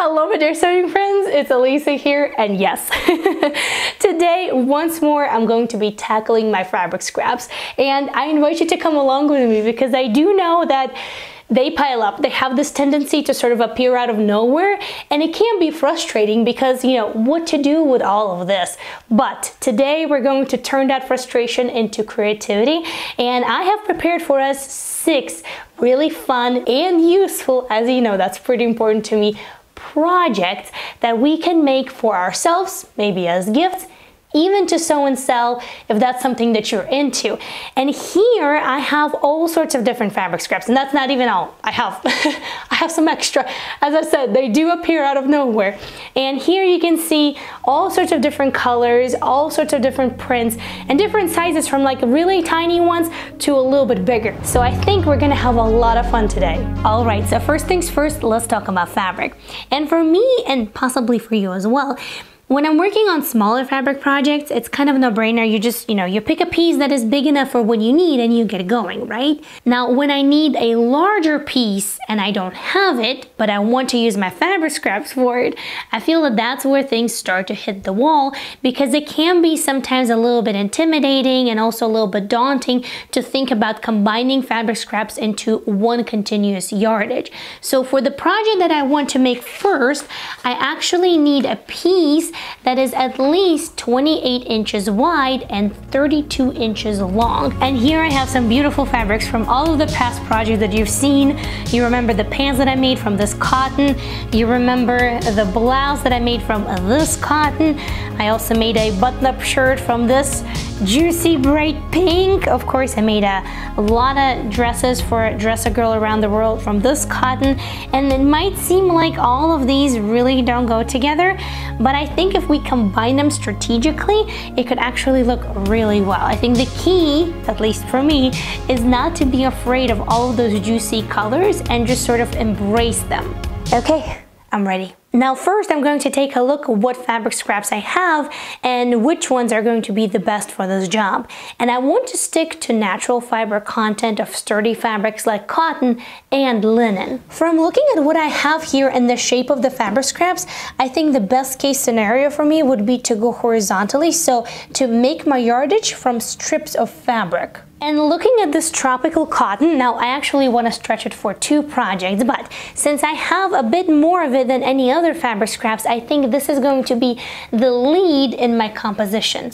Hello my dear sewing friends, it's Alisa here, and yes, today once more I'm going to be tackling my fabric scraps, and I invite you to come along with me because I do know that they pile up. They have this tendency to sort of appear out of nowhere, and it can be frustrating because, you know, what to do with all of this. But today we're going to turn that frustration into creativity, and I have prepared for us 6 really fun and useful, as you know, that's pretty important to me, projects that we can make for ourselves, maybe as gifts, even to sew and sell if that's something that you're into. And here I have all sorts of different fabric scraps, and that's not even all. I have I have some extra. As I said, they do appear out of nowhere. And here you can see all sorts of different colors, all sorts of different prints, and different sizes from like really tiny ones to a little bit bigger. So I think we're gonna have a lot of fun today. All right, so first things first, let's talk about fabric. And for me, and possibly for you as well, when I'm working on smaller fabric projects, it's kind of a no-brainer. You just, you pick a piece that is big enough for what you need and you get it going, right? Now, when I need a larger piece and I don't have it, but I want to use my fabric scraps for it, I feel that that's where things start to hit the wall, because it can be sometimes a little bit intimidating and also a little bit daunting to think about combining fabric scraps into one continuous yardage. So for the project that I want to make first, I actually need a piece that is at least 28 inches wide and 32 inches long. And here I have some beautiful fabrics from all of the past projects that you've seen. You remember the pants that I made from this cotton. You remember the blouse that I made from this cotton. I also made a button-up shirt from this juicy bright pink. Of course, I made a lot of dresses for Dress a Girl Around the World from this cotton. And it might seem like all of these really don't go together, but I think if we combine them strategically, it could actually look really well. I think the key, at least for me, is not to be afraid of all of those juicy colors and just sort of embrace them. Okay, I'm ready. Now first I'm going to take a look at what fabric scraps I have and which ones are going to be the best for this job. And I want to stick to natural fiber content of sturdy fabrics like cotton and linen. From looking at what I have here and the shape of the fabric scraps, I think the best case scenario for me would be to go horizontally, so to make my yardage from strips of fabric. And looking at this tropical cotton, now I actually want to stretch it for 2 projects, but since I have a bit more of it than any other fabric scraps, I think this is going to be the lead in my composition.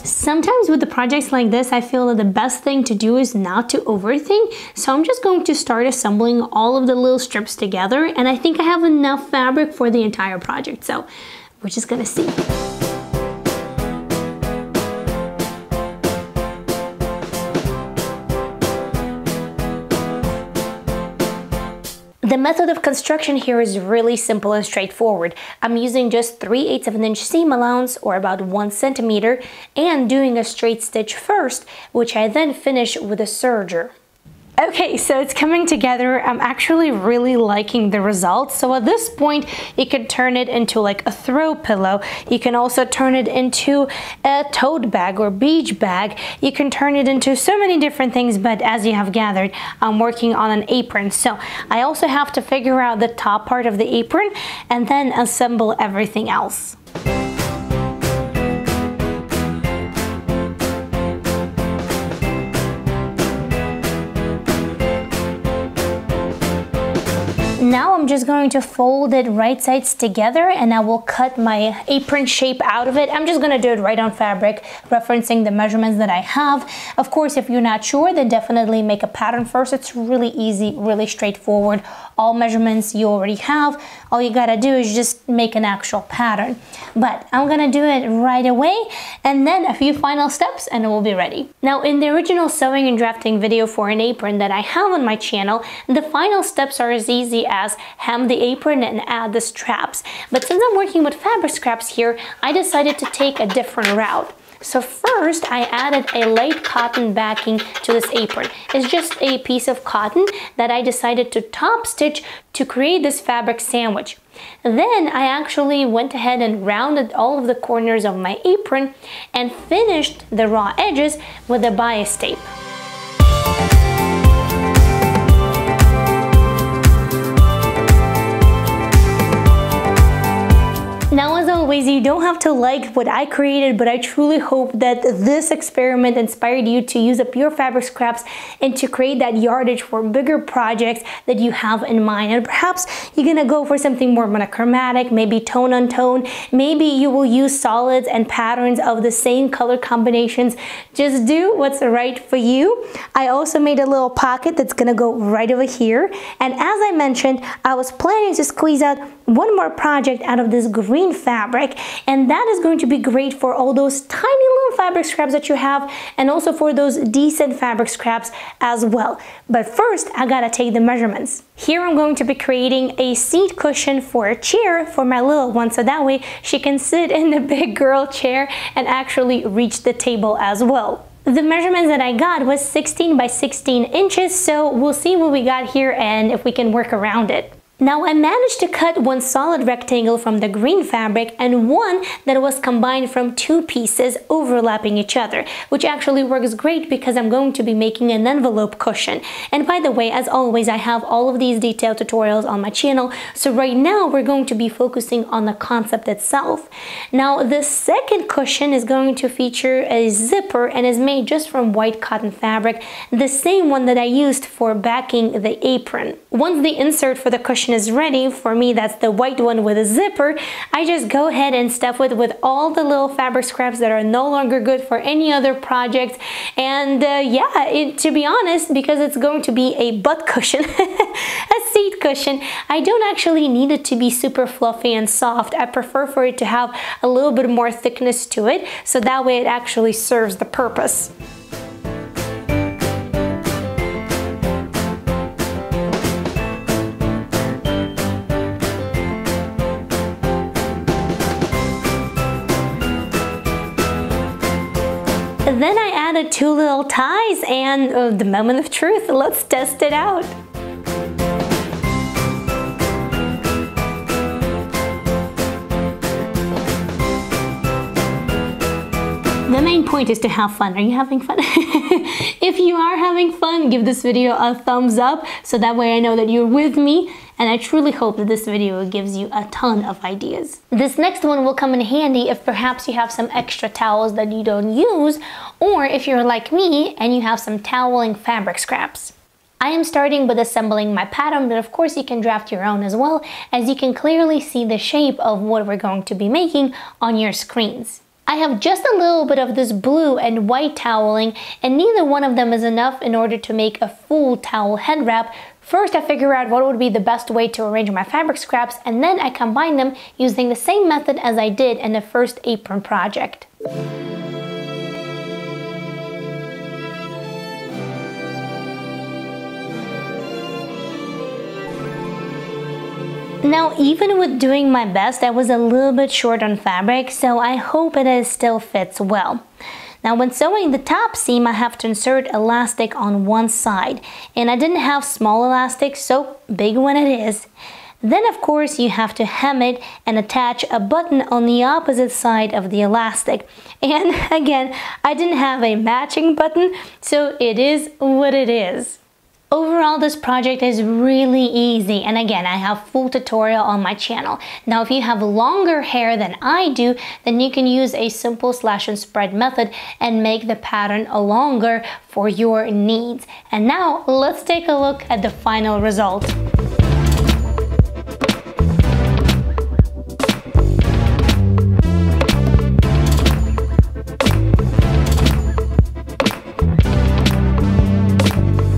Sometimes with the projects like this, I feel that the best thing to do is not to overthink. So I'm just going to start assembling all of the little strips together, and I think I have enough fabric for the entire project. So we're just gonna see. The method of construction here is really simple and straightforward. I'm using just 3/8 of an inch seam allowance, or about 1 centimeter, and doing a straight stitch first, which I then finish with a serger. Okay, so it's coming together. I'm actually really liking the results. So at this point, you can turn it into like a throw pillow. You can also turn it into a tote bag or beach bag. You can turn it into so many different things, but as you have gathered, I'm working on an apron. So I also have to figure out the top part of the apron and then assemble everything else. Now I'm just going to fold it right sides together, and I will cut my apron shape out of it. I'm just going to do it right on fabric, referencing the measurements that I have. Of course, if you're not sure, then definitely make a pattern first. It's really easy, really straightforward. All measurements you already have. All you gotta do is just make an actual pattern. But I'm gonna do it right away, and then a few final steps and it will be ready. Now, in the original sewing and drafting video for an apron that I have on my channel, the final steps are as easy as hem the apron and add the straps. But since I'm working with fabric scraps here, I decided to take a different route. So first, I added a light cotton backing to this apron. It's just a piece of cotton that I decided to top stitch to create this fabric sandwich. Then I actually went ahead and rounded all of the corners of my apron and finished the raw edges with a bias tape. Now, as always, you don't have to like what I created, but I truly hope that this experiment inspired you to use up your fabric scraps and to create that yardage for bigger projects that you have in mind. And perhaps you're gonna go for something more monochromatic, maybe tone on tone. Maybe you will use solids and patterns of the same color combinations. Just do what's right for you. I also made a little pocket that's gonna go right over here. And as I mentioned, I was planning to squeeze out one more project out of this green fabric, and that is going to be great for all those tiny little fabric scraps that you have, and also for those decent fabric scraps as well. But first, I gotta take the measurements. Here I'm going to be creating a seat cushion for a chair for my little one, so that way she can sit in the big girl chair and actually reach the table as well. The measurements that I got was 16 by 16 inches, so we'll see what we got here and if we can work around it. Now, I managed to cut one solid rectangle from the green fabric and one that was combined from two pieces overlapping each other, which actually works great because I'm going to be making an envelope cushion. And by the way, as always, I have all of these detailed tutorials on my channel, so right now we're going to be focusing on the concept itself. Now, the second cushion is going to feature a zipper and is made just from white cotton fabric, the same one that I used for backing the apron. Once the insert for the cushion is ready, for me that's the white one with a zipper, I just go ahead and stuff it with all the little fabric scraps that are no longer good for any other project. And to be honest, because it's going to be a butt cushion, a seat cushion, I don't actually need it to be super fluffy and soft. I prefer for it to have a little bit more thickness to it, so that way it actually serves the purpose. Then I added two little ties and the moment of truth, let's test it out. The main point is to have fun. Are you having fun? If you are having fun, give this video a thumbs up so that way I know that you're with me, and I truly hope that this video gives you a ton of ideas. This next one will come in handy if perhaps you have some extra towels that you don't use, or if you're like me and you have some toweling fabric scraps. I am starting with assembling my pattern, but of course you can draft your own as well, as you can clearly see the shape of what we're going to be making on your screens. I have just a little bit of this blue and white toweling, and neither one of them is enough in order to make a full towel head wrap. First, I figure out what would be the best way to arrange my fabric scraps, and then I combine them using the same method as I did in the first apron project. Now, even with doing my best, I was a little bit short on fabric, so I hope it still fits well. Now, when sewing the top seam, I have to insert elastic on one side, and I didn't have small elastic, so big one it is. Then, of course, you have to hem it and attach a button on the opposite side of the elastic. And again, I didn't have a matching button, so it is what it is. Overall, this project is really easy, and again, I have full tutorial on my channel. Now, if you have longer hair than I do, then you can use a simple slash and spread method and make the pattern longer for your needs. And now, let's take a look at the final result.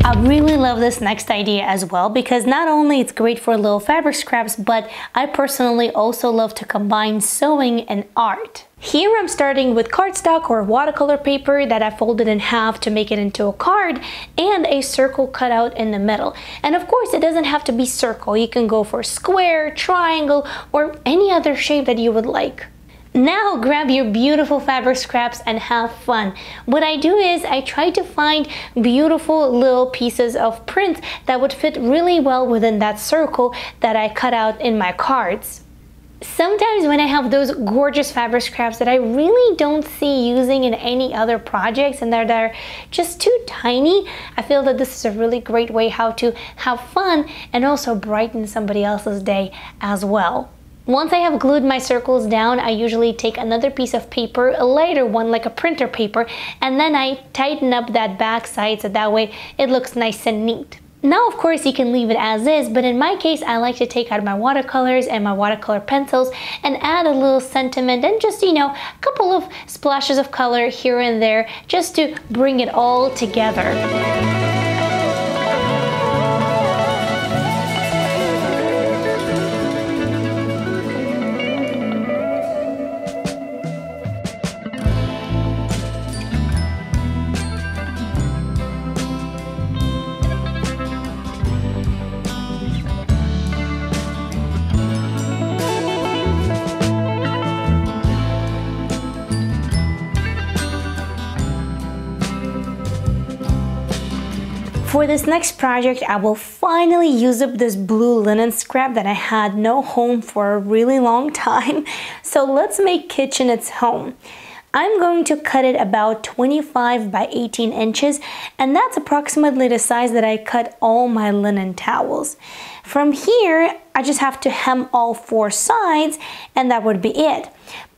I really love this next idea as well because not only it's great for little fabric scraps, but I personally also love to combine sewing and art. Here I'm starting with cardstock or watercolor paper that I folded in half to make it into a card and a circle cut out in the middle. And of course it doesn't have to be circle, you can go for square, triangle, or any other shape that you would like. Now grab your beautiful fabric scraps and have fun. What I do is I try to find beautiful little pieces of print that would fit really well within that circle that I cut out in my cards. Sometimes when I have those gorgeous fabric scraps that I really don't see using in any other projects and that are just too tiny, I feel that this is a really great way how to have fun and also brighten somebody else's day as well. Once I have glued my circles down, I usually take another piece of paper, a lighter one like a printer paper, and then I tighten up that back side so that way it looks nice and neat. Now of course you can leave it as is, but in my case I like to take out my watercolors and my watercolor pencils and add a little sentiment and just, you know, a couple of splashes of color here and there just to bring it all together. For this next project, I will finally use up this blue linen scrap that I had no home for a really long time. So let's make kitchen its home. I'm going to cut it about 25 by 18 inches, and that's approximately the size that I cut all my linen towels. From here, I just have to hem all 4 sides, and that would be it.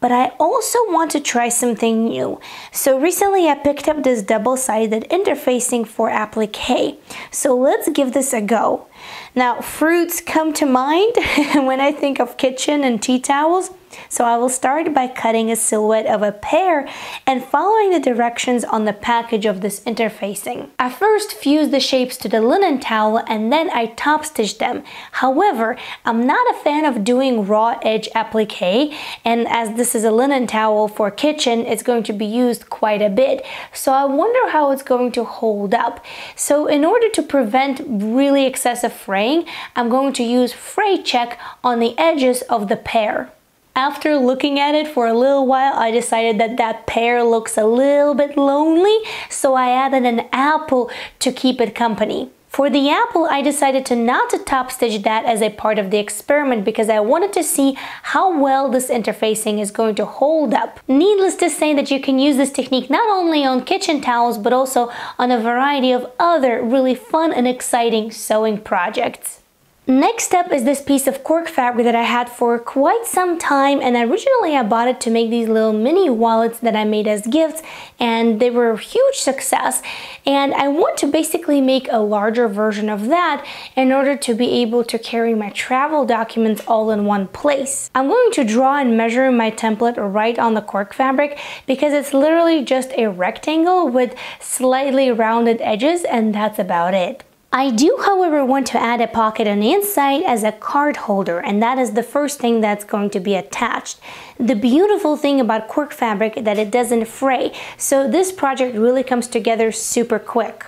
But I also want to try something new. So recently I picked up this double-sided interfacing for applique. So let's give this a go. Now, fruits come to mind when I think of kitchen and tea towels. So I will start by cutting a silhouette of a pear and following the directions on the package of this interfacing. I first fused the shapes to the linen towel and then I top stitched them. However, I'm not a fan of doing raw edge applique, and as this is a linen towel for kitchen, it's going to be used quite a bit. So I wonder how it's going to hold up. So in order to prevent really excessive fraying, I'm going to use fray check on the edges of the pear. After looking at it for a little while, I decided that that pear looks a little bit lonely, so I added an apple to keep it company. For the apple, I decided to not to top stitch that as a part of the experiment because I wanted to see how well this interfacing is going to hold up. Needless to say that you can use this technique not only on kitchen towels but also on a variety of other really fun and exciting sewing projects. Next up is this piece of cork fabric that I had for quite some time, and originally I bought it to make these little mini wallets that I made as gifts, and they were a huge success. And I want to basically make a larger version of that in order to be able to carry my travel documents all in one place. I'm going to draw and measure my template right on the cork fabric because it's literally just a rectangle with slightly rounded edges, and that's about it. I do, however, want to add a pocket on the inside as a card holder, and that is the first thing that's going to be attached. The beautiful thing about cork fabric is that it doesn't fray, so this project really comes together super quick.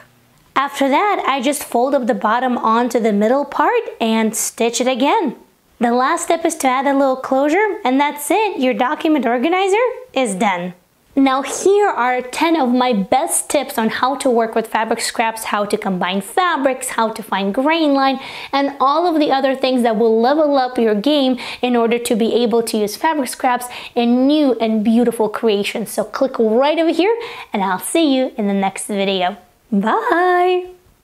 After that, I just fold up the bottom onto the middle part and stitch it again. The last step is to add a little closure, and that's it. Your document organizer is done. Now here are 10 of my best tips on how to work with fabric scraps, how to combine fabrics, how to find grain line, and all of the other things that will level up your game in order to be able to use fabric scraps in new and beautiful creations. So click right over here and I'll see you in the next video. Bye!